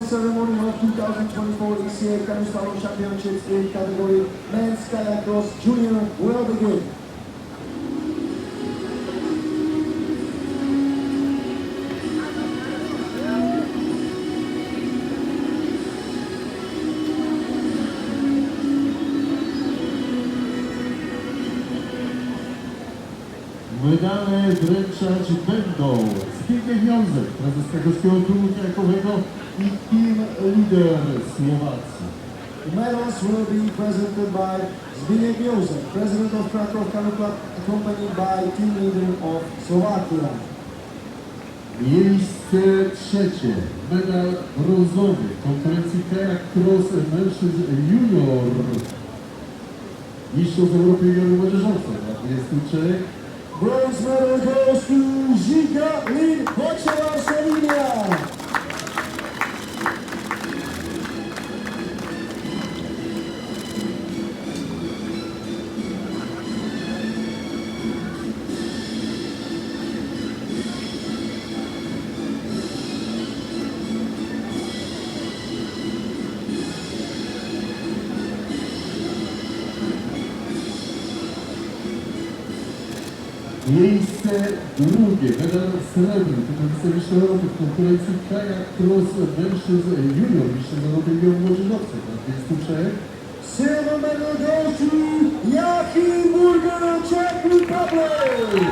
Ceremony of 2024 ECA Canoe Slalom Championships in category Men's Kayak Cross Junior will begin. Medale wręczać będą Zbigniew Józef, prezes Krakowskiego Klubu Kajakowego i team leader Słowacji. The medals will be presented by Zbigniew Józef, president of Krakow Canoe Club, accompanied by team leader of Slovakia. Miejsce trzecie, medal brązowy w konkurencji Kayak Cross mężczyzn junior. Mistrzostw Europy junior młodzieżowców na 23. Bronze medal goes to Žiga Lin Hočeva, Slovenia. Miejsce drugie, medal srebrny, to wicemistrzostw Europy w konkurencji Kayak Cross mężczyzn junior, mistrzostw Europy junior młodzieżowców na 23. Silver medal goes to Joachim Burger, Czech Republic.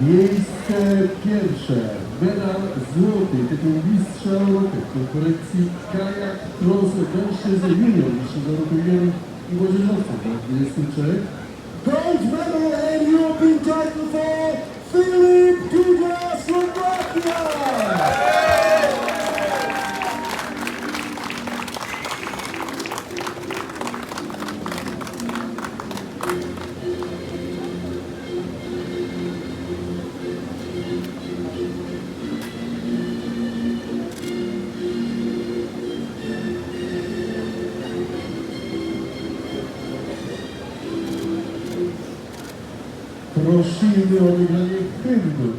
Miejsce pierwsze, medal złoty, tytuł mistrza Europy w konkurencji Kayak Cross mężczyzn junior, mistrzostw Europy junior i młodzieżowców na 23. Gold medal and European title for Filip Duda, Slovakia. Prosimy o wygranie hymnu